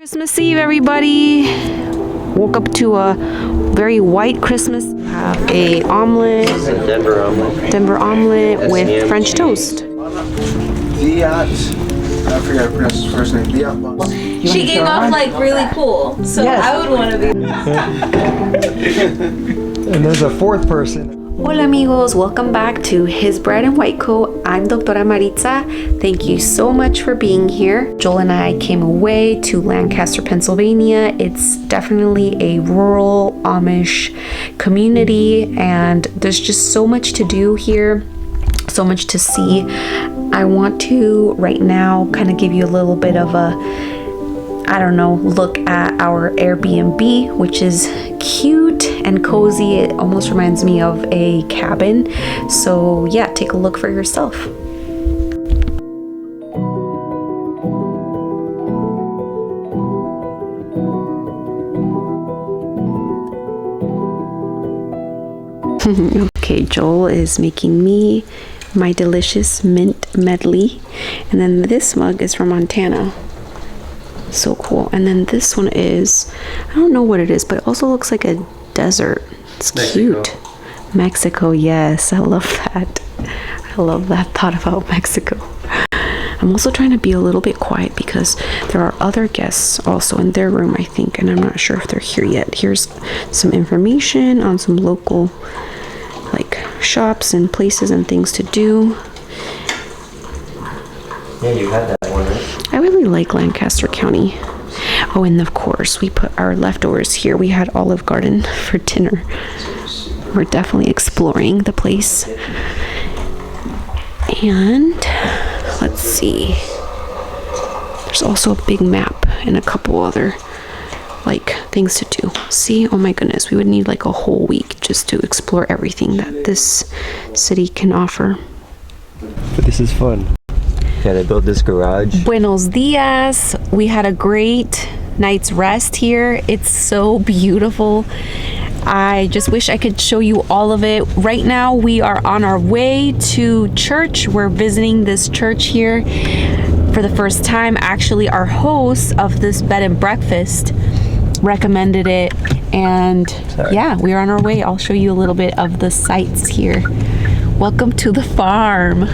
Christmas Eve, everybody. Woke up to a very white Christmas. Have a omelet, Denver omelet with French toast. I forgot to pronounce his first name. She came off like really cool, so yes. I would want to be. And there's a fourth person. Hola amigos, welcome back to His Bread and White Coat. I'm Doctora Maritza. Thank you so much for being here. Joel and I came away to Lancaster, Pennsylvania. It's definitely a rural Amish community and there's just so much to do here, so much to see. I want to right now kind of give you a little bit of a, look at our Airbnb, which is cute and cozy. It almost reminds me of a cabin. So yeah, take a look for yourself. Okay, Joel is making me my delicious mint medley, and then this mug is from Montana. So cool. And then this one is, I don't know what it is, but it also looks like a desert. It's Mexico. Cute. Mexico, yes, I love that. I love that thought about Mexico. I'm also trying to be a little bit quiet because there are other guests also in their room, I think, and I'm not sure if they're here yet. Here's some information on some local shops and places and things to do. Yeah, you had that one, right? I really like Lancaster County. Oh, and of course, we put our leftovers here. We had Olive Garden for dinner. We're definitely exploring the place. And let's see. There's also a big map and a couple other things to do. See, oh my goodness, we would need a whole week just to explore everything that this city can offer. But this is fun. Yeah, they built this garage. Buenos dias. We had a great night's rest here. It's so beautiful. I just wish I could show you all of it. Right now we are on our way to church. We're visiting this church here for the first time. Actually, our host of this bed and breakfast recommended it, and yeah, we're on our way. I'll show you a little bit of the sights here. Welcome to the farm.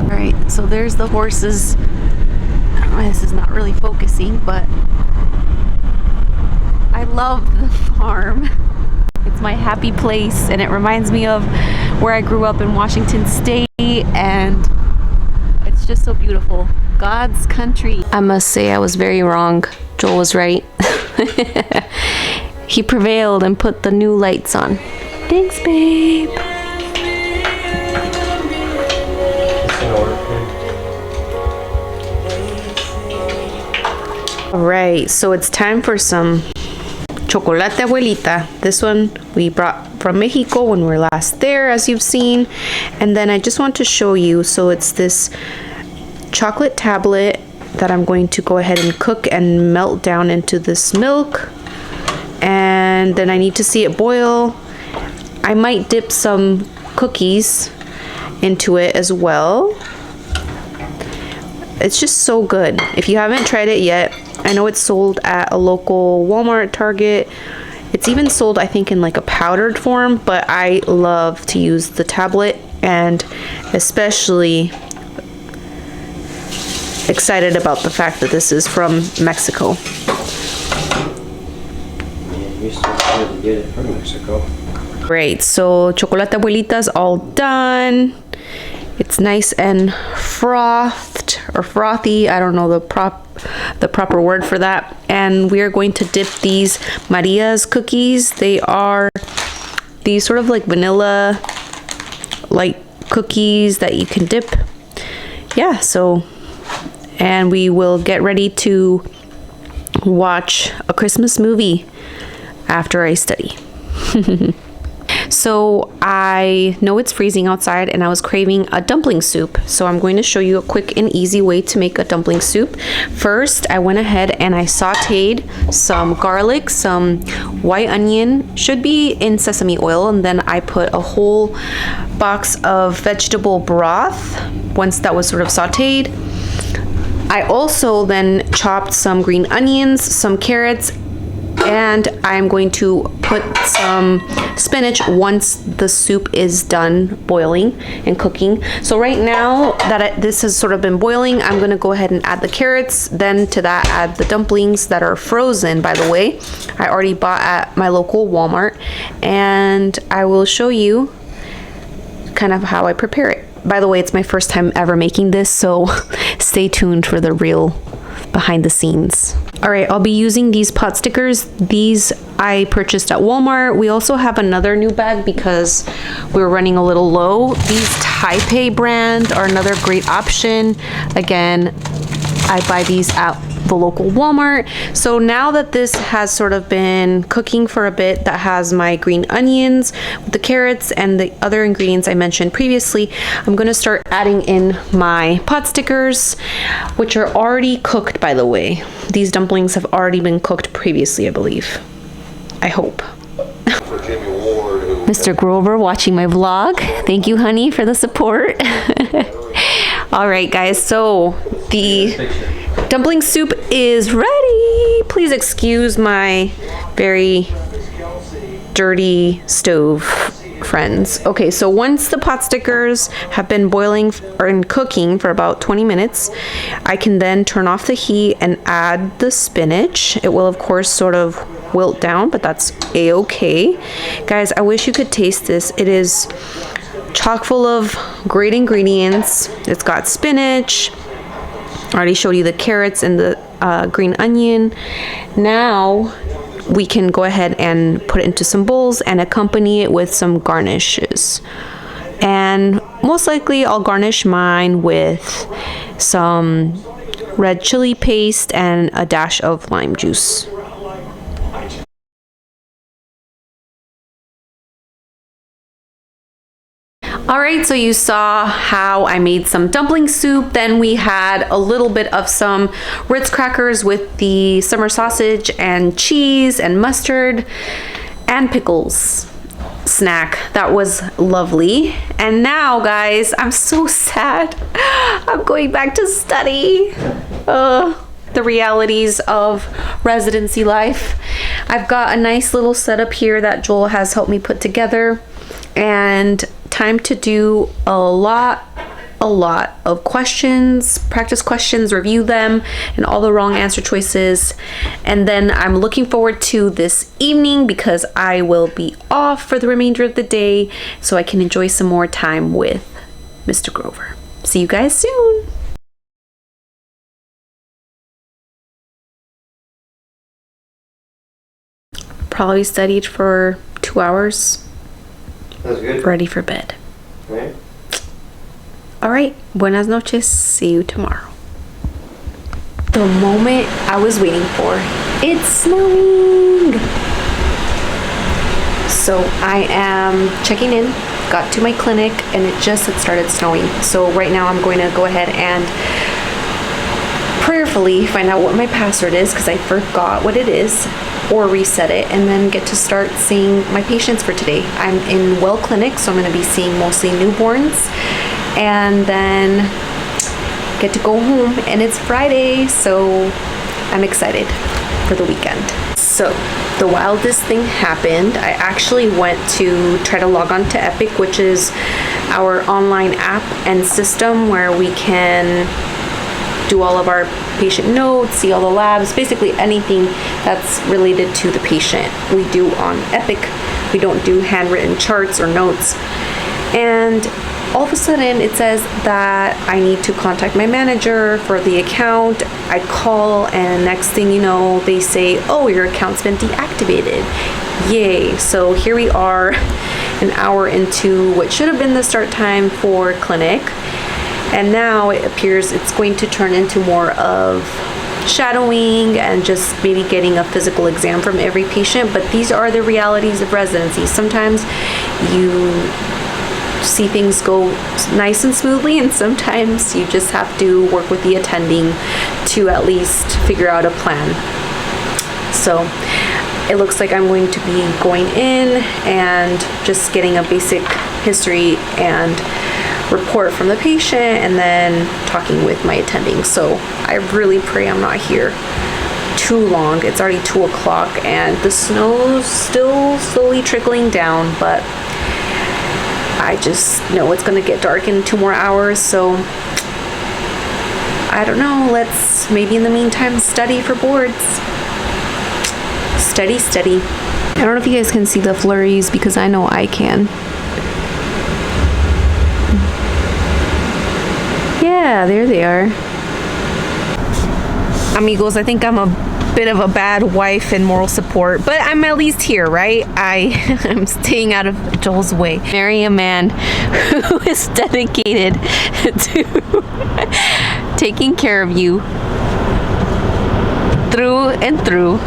All right, so there's the horses. This is not really focusing, but I love the farm. It's my happy place, and it reminds me of where I grew up in Washington State, and it's just so beautiful. God's country. I must say I was very wrong. Joel was right. He prevailed and put the new lights on. Thanks, babe. All right, so it's time for some chocolate abuelita. This one we brought from Mexico when we were last there, as you've seen. And then I just want to show you, so it's this chocolate tablet that I'm going to go ahead and cook and melt down into this milk, and then I need to see it boil. I might dip some cookies into it as well. It's just so good. If you haven't tried it yet, I know it's sold at a local Walmart, Target. It's even sold, I think, in a powdered form, but I love to use the tablet, and especially excited about the fact that this is from Mexico. Yeah, you still have to get it from Mexico. Great, so chocolate abuelita's all done. It's nice and frothed or frothy. I don't know the proper word for that. And we are going to dip these Maria's cookies. They are these sort of vanilla cookies that you can dip. Yeah, so, and we will get ready to watch a Christmas movie after I study. So I know it's freezing outside and I was craving a dumpling soup. So I'm going to show you a quick and easy way to make a dumpling soup. First, I went ahead and I sauteed some garlic, some white onion, should be in sesame oil, and then I put a whole box of vegetable broth once that was sort of sauteed. I also then chopped some green onions, some carrots, and I'm going to put some spinach once the soup is done boiling and cooking. So right now that this has sort of been boiling, I'm going to go ahead and add the carrots. Then to that, add the dumplings that are frozen, by the way. I already bought at my local Walmart, and I will show you kind of how I prepare it. By the way, it's my first time ever making this, so stay tuned for the real behind the scenes. All right, I'll be using these pot stickers. These I purchased at Walmart. We also have another new bag because we were running a little low. These Taipei brand are another great option. Again, I buy these at the local Walmart. So now that this has sort of been cooking for a bit, that has my green onions, the carrots, and the other ingredients I mentioned previously, I'm going to start adding in my pot stickers, which are already cooked, by the way. These dumplings have already been cooked previously, I believe. I hope. Mr. Grover watching my vlog. Thank you, honey, for the support. All right, guys, so the dumpling soup is ready. Please excuse my very dirty stove, friends. Okay, so once the pot stickers have been boiling or cooking for about 20 minutes, I can then turn off the heat and add the spinach. It will, of course, sort of wilt down, but that's a-okay. Guys, I wish you could taste this. It is chock full of great ingredients. It's got spinach. I already showed you the carrots and the green onion. Now we can go ahead and put it into some bowls and accompany it with some garnishes. And most likely I'll garnish mine with some red chili paste and a dash of lime juice. All right, so you saw how I made some dumpling soup. Then we had a little bit of some Ritz crackers with the summer sausage and cheese and mustard and pickles snack. That was lovely. And now, guys, I'm so sad. I'm going back to study. The realities of residency life. I've got a nice little setup here that Joel has helped me put together, and time to do a lot of questions, practice questions, review them, and all the wrong answer choices. And then I'm looking forward to this evening because I will be off for the remainder of the day, so I can enjoy some more time with Mr. Grover. See you guys soon. Probably studied for 2 hours. That's good. Ready for bed. Right. All right, buenas noches. See you tomorrow. The moment I was waiting for. It's snowing. So I am checking in, got to my clinic, and it just had started snowing. So right now I'm going to go ahead and prayerfully find out what my password is because I forgot what it is, or reset it, and then get to start seeing my patients for today. I'm in Well Clinic, so I'm going to be seeing mostly newborns, and then get to go home, and it's Friday, so I'm excited for the weekend. So the wildest thing happened. I actually went to try to log on to Epic, which is our online app and system where we can do all of our patient notes, see all the labs, basically anything that's related to the patient we do on Epic. We don't do handwritten charts or notes. And all of a sudden it says that I need to contact my manager for the account. I call, and next thing you know, they say, oh, your account's been deactivated. Yay. So here we are, an hour into what should have been the start time for clinic. And now it appears it's going to turn into more of shadowing and just maybe getting a physical exam from every patient, but these are the realities of residency. Sometimes you see things go nice and smoothly, and sometimes you just have to work with the attending to at least figure out a plan. So it looks like I'm going to be going in and just getting a basic history and report from the patient, and then talking with my attending. So I really pray I'm not here too long. It's already 2 o'clock and the snow's still slowly trickling down, but I just know it's gonna get dark in 2 more hours. So I don't know, let's maybe in the meantime study for boards. Study. I don't know if you guys can see the flurries, because I know I can. Yeah, there they are. Amigos, I think I'm a bit of a bad wife and moral support, but I'm at least here, right? I'm staying out of Joel's way. Marry a man who is dedicated to taking care of you through and through.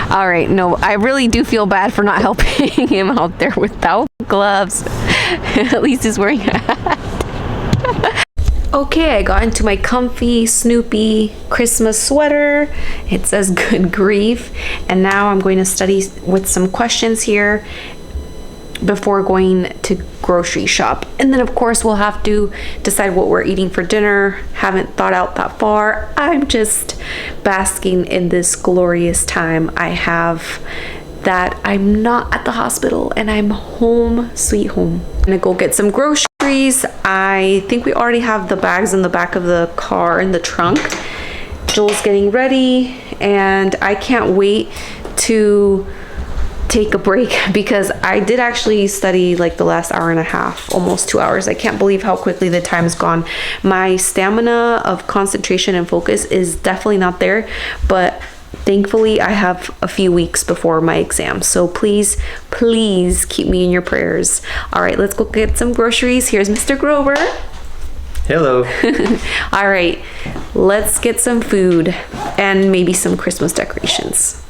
All right, no, I really do feel bad for not helping him out there without gloves. At least he's wearing a hat. Okay, I got into my comfy Snoopy Christmas sweater. It says good grief. And now I'm going to study with some questions here before going to grocery shop. And then of course we'll have to decide what we're eating for dinner. Haven't thought out that far. I'm just basking in this glorious time I have that I'm not at the hospital and I'm home sweet home. I'm gonna go get some groceries. I think we already have the bags in the back of the car in the trunk. Joel's getting ready and I can't wait to take a break, because I did actually study like the last hour and a half, almost 2 hours. I can't believe how quickly the time's gone. My stamina of concentration and focus is definitely not there, but thankfully I have a few weeks before my exam. So please keep me in your prayers. All right, let's go get some groceries. Here's Mr. Grover. Hello. All right, let's get some food and maybe some Christmas decorations.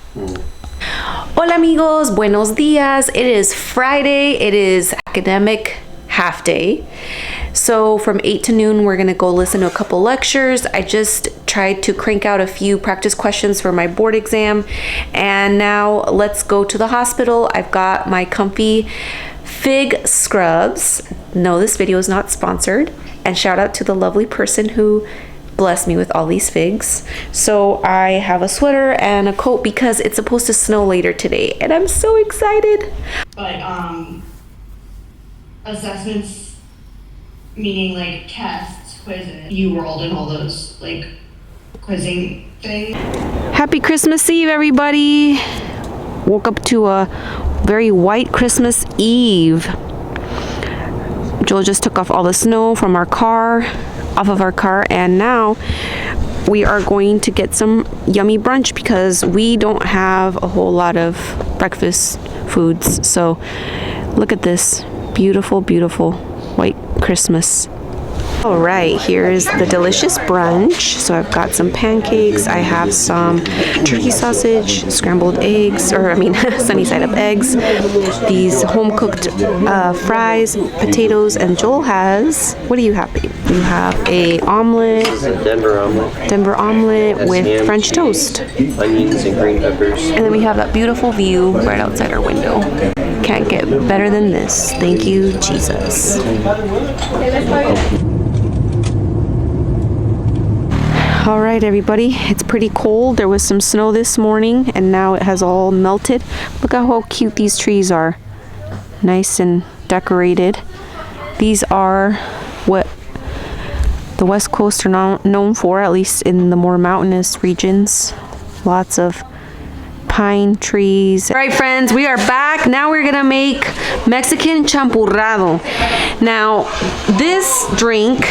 Hola amigos, buenos dias. It is Friday. It is academic half day. So from 8 to noon, we're gonna go listen to a couple lectures. I just tried to crank out a few practice questions for my board exam. And now let's go to the hospital. I've got my comfy fig scrubs. No, this video is not sponsored. And shout out to the lovely person who blessed me with all these figs. So I have a sweater and a coat because it's supposed to snow later today, and I'm so excited. But assessments, meaning like tests, quizzes, you rolled in all those like quizzing things. Happy Christmas Eve, everybody. Woke up to a very white Christmas Eve. Joel just took off all the snow from our car, off of our car, and now we are going to get some yummy brunch because we don't have a whole lot of breakfast foods. So look at this beautiful white Christmas. All right, here's the delicious brunch. So I've got some pancakes, I have some turkey sausage, scrambled eggs, sunny side up eggs, these home cooked fries, potatoes, and Joel has, what do you have, babe? You have a omelet, Denver omelet with ham, French cheese, toast, onions and green peppers. And then we have that beautiful view right outside our window. Can't get better than this. Thank you, Jesus. All right, everybody, it's pretty cold. There was some snow this morning and now it has all melted. Look at how cute these trees are. Nice and decorated. These are what the West Coast are known for, at least in the more mountainous regions. Lots of pine trees. All right, friends, we are back. Now we're gonna make Mexican champurrado. Now, this drink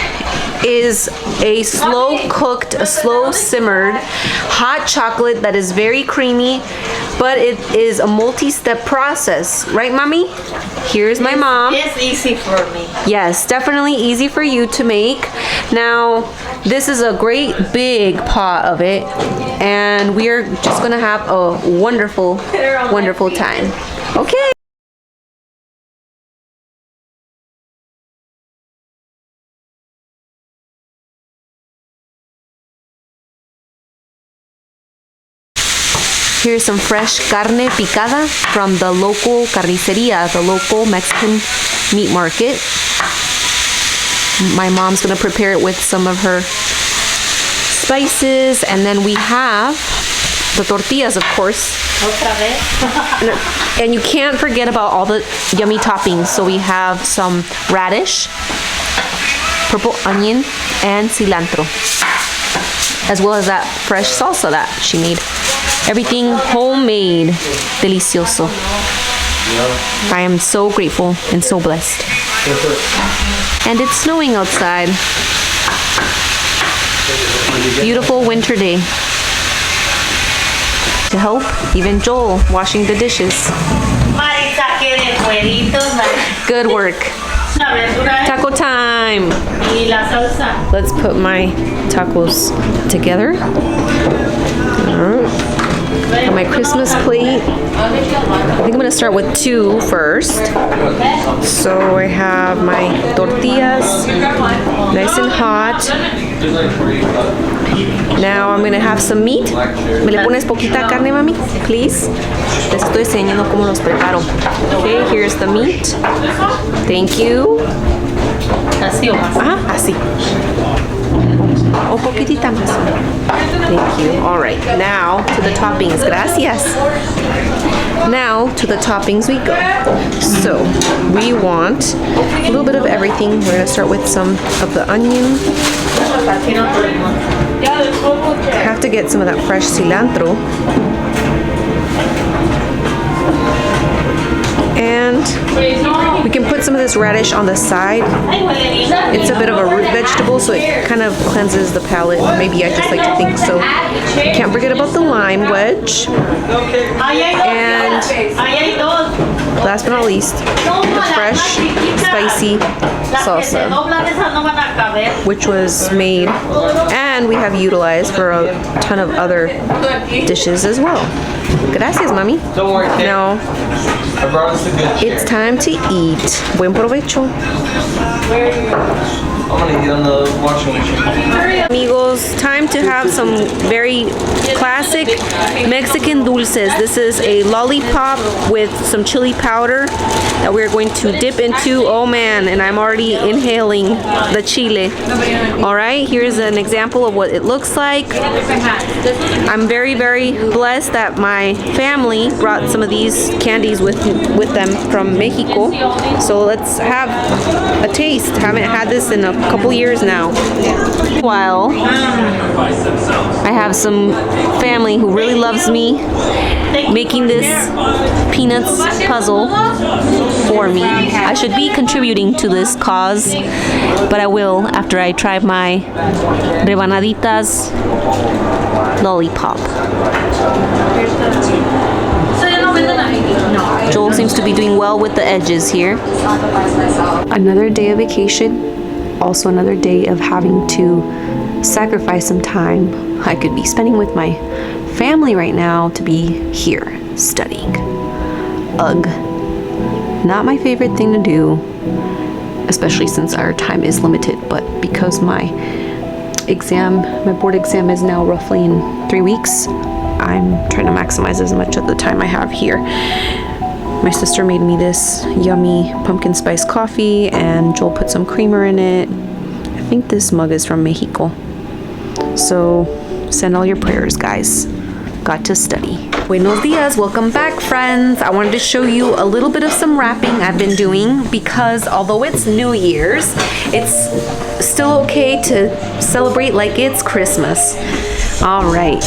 is a slow cooked, a slow simmered hot chocolate that is very creamy, but it is a multi-step process. Right, Mommy? Here's my mom. It's easy for me. Yes, definitely easy for you to make. Now, this is a great big pot of it, and we are just gonna have a wonderful, wonderful time. Okay. Here's some fresh carne picada from the local carniceria, the local Mexican meat market. My mom's gonna prepare it with some of her spices, and then we have the tortillas, of course. And you can't forget about all the yummy toppings. So we have some radish, purple onion, and cilantro, as well as that fresh salsa that she made. Everything homemade, delicioso. I am so grateful and so blessed. And it's snowing outside. Beautiful winter day. To help, even Joel washing the dishes. Maritza, que de cueritos, Good work. la verdura Taco time. y la salsa. Let's put my tacos together. Got my Christmas plate. I think I'm gonna start with 2 first. So I have my tortillas, nice and hot. Now I'm gonna have some meat. ¿Me le pones poquita carne, mami? Please. Les estoy enseñando cómo los preparo. Okay, here's the meat. Thank you. Así o más. Ajá, así. O poquitita más. Thank you. All right, now to the toppings. Gracias. Now to the toppings we go. So we want a little bit of everything. We're gonna start with some of the onion. Have to get some of that fresh cilantro. And we can put some of this radish on the side. It's a bit of a root vegetable, so it kind of cleanses the palate. Maybe I just like to think so. Can't forget about the lime wedge. And last but not least, the fresh, spicy salsa, which was made and we have utilized for a ton of other dishes as well. Gracias, Mami. Don't worry, Kate. Now, I brought us the good shit. it's time to eat. Buen provecho. I'm gonna eat on the washing machine. Amigos, time to have some very classic Mexican dulces. This is a lollipop with some chili powder that we're going to dip into. Oh man, and I'm already inhaling the chile. All right, here's an example of what it looks like. I'm very, very blessed that my family brought some of these candies with them from Mexico. So let's have a taste. Haven't had this in a couple years now. While I have some family who really loves me making this peanuts puzzle for me. I should be contributing to this cause, but I will after I try my rebanaditas lollipop. Joel seems to be doing well with the edges here. Another day of vacation, also another day of having to sacrifice some time I could be spending with my family right now to be here studying. Ugh. Not my favorite thing to do, especially since our time is limited, but because my board exam is now roughly in 3 weeks, I'm trying to maximize as much of the time I have here. My sister made me this yummy pumpkin spice coffee and Joel put some creamer in it. I think this mug is from Mexico. So send all your prayers, guys. Got to study. Buenos dias, welcome back, friends. I wanted to show you a little bit of some wrapping I've been doing because although it's New Year's, it's still okay to celebrate like it's Christmas. All right.